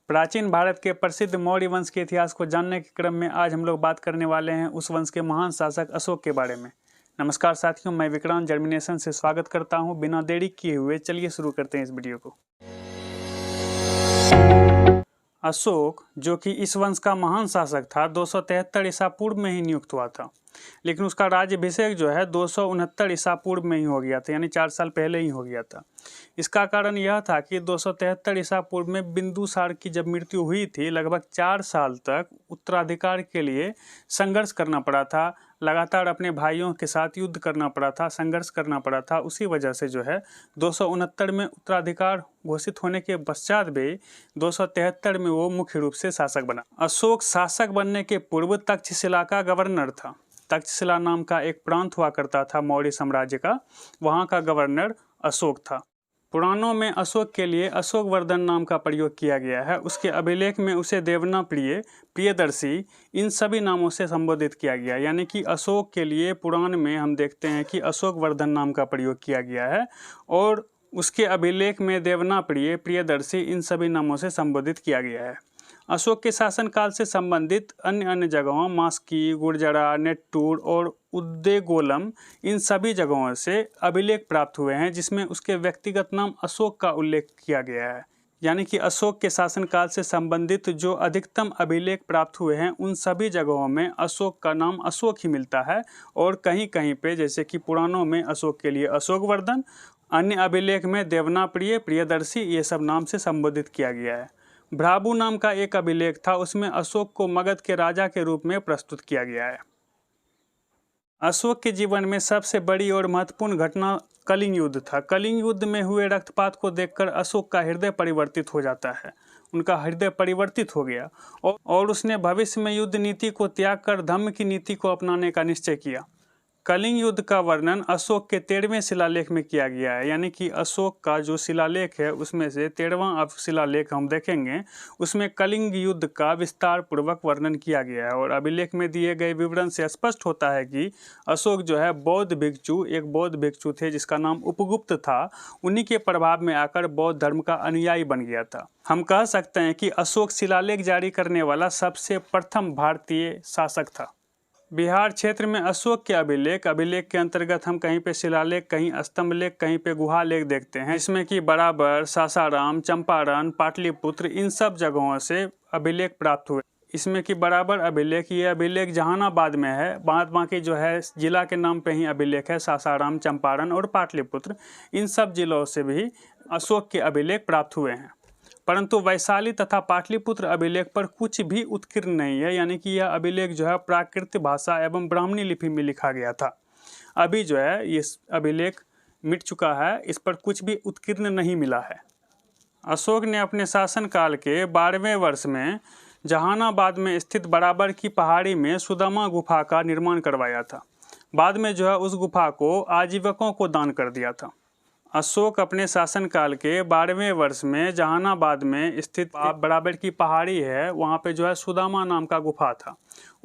प्राचीन भारत के प्रसिद्ध मौर्य वंश के इतिहास को जानने के क्रम में आज हम लोग बात करने वाले हैं उस वंश के महान शासक अशोक के बारे में। नमस्कार साथियों, मैं विक्रांत जर्मिनेशन से स्वागत करता हूं। बिना देरी किए हुए चलिए शुरू करते हैं इस वीडियो को। अशोक, जो कि इस वंश का महान शासक था, 273 ईसा पूर्व में ही नियुक्त हुआ था, लेकिन उसका राज्याभिषेक जो है 269 ईसा पूर्व में ही हो गया था, यानी 4 साल पहले ही हो गया था। इसका कारण यह था कि 273 ईसा पूर्व में बिंदुसार की जब मृत्यु हुई थी, लगभग 4 साल तक उत्तराधिकार के लिए संघर्ष करना पड़ा था, लगातार अपने भाइयों के साथ युद्ध करना पड़ा था, संघर्ष करना पड़ा था। उसी वजह से जो है 269 में उत्तराधिकार घोषित होने के पश्चात भी 273 में वो मुख्य रूप से शासक बना। अशोक शासक बनने के पूर्व तक्षशिला का गवर्नर था। तक्षशिला नाम का एक प्रांत हुआ करता था मौर्य साम्राज्य का, वहाँ का गवर्नर अशोक था। पुराणों में अशोक के लिए अशोक वर्धन नाम का प्रयोग किया गया है। उसके अभिलेख में उसे देवना प्रिय, प्रियदर्शी, इन सभी नामों से संबोधित किया गया, यानी कि अशोक के लिए पुराण में हम देखते हैं कि अशोक वर्धन नाम का प्रयोग किया गया है और उसके अभिलेख में देवना प्रिय, प्रियदर्शी, इन सभी नामों से संबोधित किया गया है। अशोक के शासनकाल से संबंधित अन्य जगहों मास्की, गुर्जरा, नेट्टूर और उद्देगोलम, इन सभी जगहों से अभिलेख प्राप्त हुए हैं जिसमें उसके व्यक्तिगत नाम अशोक का उल्लेख किया गया है। यानी कि अशोक के शासनकाल से संबंधित जो अधिकतम अभिलेख प्राप्त हुए हैं उन सभी जगहों में अशोक का नाम अशोक ही मिलता है और कहीं कहीं पे, जैसे कि पुराणों में अशोक के लिए अशोक वर्धन, अन्य अभिलेख में देवना प्रिय, प्रियदर्शी, ये सब नाम से संबोधित किया गया है। भ्राभु नाम का एक अभिलेख था, उसमें अशोक को मगध के राजा के रूप में प्रस्तुत किया गया है। अशोक के जीवन में सबसे बड़ी और महत्वपूर्ण घटना कलिंग युद्ध था। कलिंग युद्ध में हुए रक्तपात को देखकर अशोक का हृदय परिवर्तित हो जाता है। उनका हृदय परिवर्तित हो गया और उसने भविष्य में युद्ध नीति को त्याग कर धम्म की नीति को अपनाने का निश्चय किया। कलिंग युद्ध का वर्णन अशोक के 13वें शिलालेख में किया गया है, यानी कि अशोक का जो शिलालेख है उसमें से 13वां अब शिलालेख हम देखेंगे, उसमें कलिंग युद्ध का विस्तार पूर्वक वर्णन किया गया है। और अभिलेख में दिए गए विवरण से स्पष्ट होता है कि अशोक जो है बौद्ध भिक्षु, एक बौद्ध भिक्षु थे जिसका नाम उपगुप्त था, उन्हीं के प्रभाव में आकर बौद्ध धर्म का अनुयायी बन गया था। हम कह सकते हैं कि अशोक शिलालेख जारी करने वाला सबसे प्रथम भारतीय शासक था। बिहार क्षेत्र में अशोक के अभिलेख के अंतर्गत हम कहीं पे शिलालेख, कहीं स्तंभलेख, कहीं पे गुहालेख देखते हैं, इसमें कि बराबर, सासाराम, चंपारण, पाटलिपुत्र, इन सब जगहों से अभिलेख प्राप्त हुए। इसमें कि बराबर अभिलेख, ये अभिलेख जहानाबाद में है, बाकी जो है जिला के नाम पे ही अभिलेख है, सासाराम, चंपारण और पाटलिपुत्र, इन सब जिलों से भी अशोक के अभिलेख प्राप्त हुए हैं। परंतु वैशाली तथा पाटलिपुत्र अभिलेख पर कुछ भी उत्कीर्ण नहीं है, यानी कि यह अभिलेख जो है प्राकृत भाषा एवं ब्राह्मणी लिपि में लिखा गया था। अभी जो है ये अभिलेख मिट चुका है, इस पर कुछ भी उत्कीर्ण नहीं मिला है। अशोक ने अपने शासनकाल के 12वें वर्ष में जहानाबाद में स्थित बराबर की पहाड़ी में सुदामा गुफा का निर्माण करवाया था। बाद में जो है उस गुफा को आजीवकों को दान कर दिया था। अशोक अपने शासनकाल के 12वें वर्ष में जहानाबाद में स्थित बराबर की पहाड़ी है, वहाँ पे जो है सुदामा नाम का गुफा था,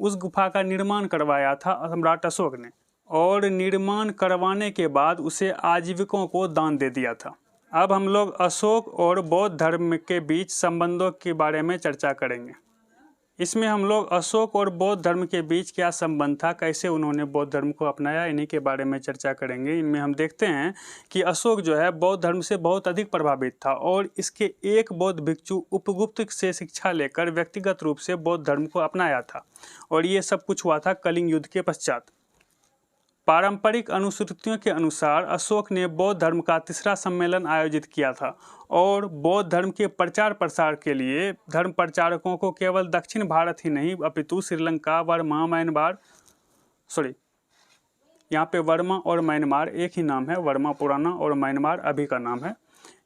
उस गुफा का निर्माण करवाया था सम्राट अशोक ने, और निर्माण करवाने के बाद उसे आजीविकों को दान दे दिया था। अब हम लोग अशोक और बौद्ध धर्म के बीच संबंधों के बारे में चर्चा करेंगे। इसमें हम लोग अशोक और बौद्ध धर्म के बीच क्या संबंध था, कैसे उन्होंने बौद्ध धर्म को अपनाया, इन्हीं के बारे में चर्चा करेंगे। इनमें हम देखते हैं कि अशोक जो है बौद्ध धर्म से बहुत अधिक प्रभावित था और इसके एक बौद्ध भिक्षु उपगुप्त से शिक्षा लेकर व्यक्तिगत रूप से बौद्ध धर्म को अपनाया था, और ये सब कुछ हुआ था कलिंग युद्ध के पश्चात। पारंपरिक अनुश्रुतियों के अनुसार अशोक ने बौद्ध धर्म का 3रा सम्मेलन आयोजित किया था और बौद्ध धर्म के प्रचार प्रसार के लिए धर्म प्रचारकों को केवल दक्षिण भारत ही नहीं अपितु श्रीलंका, वर्मा, म्यांमार, यहाँ पे वर्मा और म्यांमार एक ही नाम है, वर्मा पुराना और म्यांमार अभी का नाम है,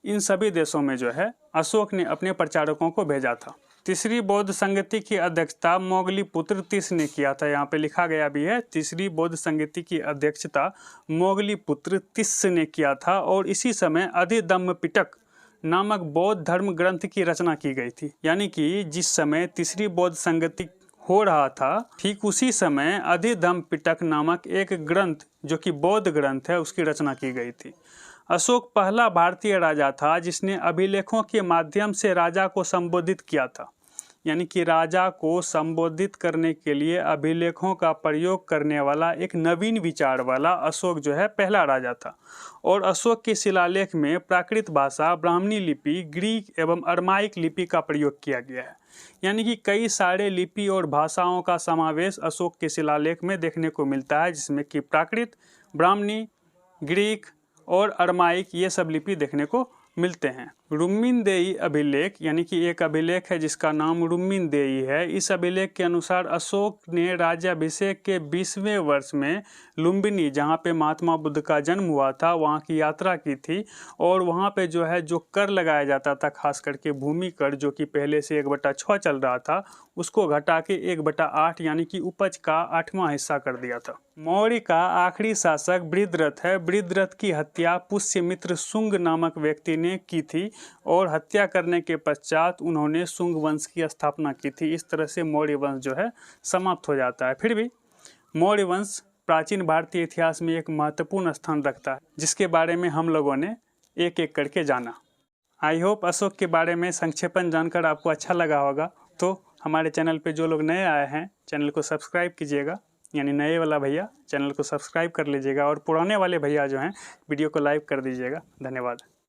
इन सभी देशों में जो है अशोक ने अपने प्रचारकों को भेजा था। तीसरी बौद्ध संगति की अध्यक्षता मोगलीपुत्र तिस ने किया था, यहाँ पे लिखा गया भी है, तीसरी बौद्ध संगति की अध्यक्षता मोगलीपुत्र तिस ने किया था और इसी समय अधिधम्मपिटक नामक बौद्ध धर्म ग्रंथ की रचना की गई थी। यानी कि जिस समय तीसरी बौद्ध संगति हो रहा था, ठीक उसी समय अधिधम्मपिटक नामक एक ग्रंथ जो कि बौद्ध ग्रंथ है उसकी रचना की गई थी। अशोक पहला भारतीय राजा था जिसने अभिलेखों के माध्यम से राजा को संबोधित किया था। यानी कि राजा को संबोधित करने के लिए अभिलेखों का प्रयोग करने वाला एक नवीन विचार वाला अशोक जो है पहला राजा था। और अशोक के शिलालेख में प्राकृत भाषा, ब्राह्मणी लिपि, ग्रीक एवं अरमाइक लिपि का प्रयोग किया गया है। यानी कि कई सारे लिपि और भाषाओं का समावेश अशोक के शिलालेख में देखने को मिलता है, जिसमें कि प्राकृत, ब्राह्मणी, ग्रीक और अरमाइक ये सब लिपि देखने को मिलते हैं। रुम्मीनदेई अभिलेख यानी कि एक अभिलेख है जिसका नाम रुम्मीनदेई है। इस अभिलेख के अनुसार अशोक ने राज्याभिषेक के 20वें वर्ष में लुम्बिनी, जहाँ पे महात्मा बुद्ध का जन्म हुआ था, वहाँ की यात्रा की थी। और वहाँ पे जो है जो कर लगाया जाता था, खास करके भूमि कर, जो कि पहले से 1/6 चल रहा था, उसको घटा के 1/8 यानी कि उपज का 8वां हिस्सा कर दिया था। मौर्य का आखिरी शासक बृहद्रथ है। बृहद्रथ की हत्या पुष्यमित्र शुंग नामक व्यक्ति ने की थी और हत्या करने के पश्चात उन्होंने शुंग वंश की स्थापना की थी। इस तरह से मौर्य वंश जो है समाप्त हो जाता है। फिर भी मौर्य वंश प्राचीन भारतीय इतिहास में एक महत्वपूर्ण स्थान रखता है, जिसके बारे में हम लोगों ने एक एक करके जाना। आई होप अशोक के बारे में संक्षेपण जानकर आपको अच्छा लगा होगा। तो हमारे चैनल पे जो लोग नए आए हैं, चैनल को सब्सक्राइब कीजिएगा, यानी नए वाला भैया चैनल को सब्सक्राइब कर लीजिएगा, और पुराने वाले भैया जो हैं वीडियो को लाइक कर दीजिएगा। धन्यवाद।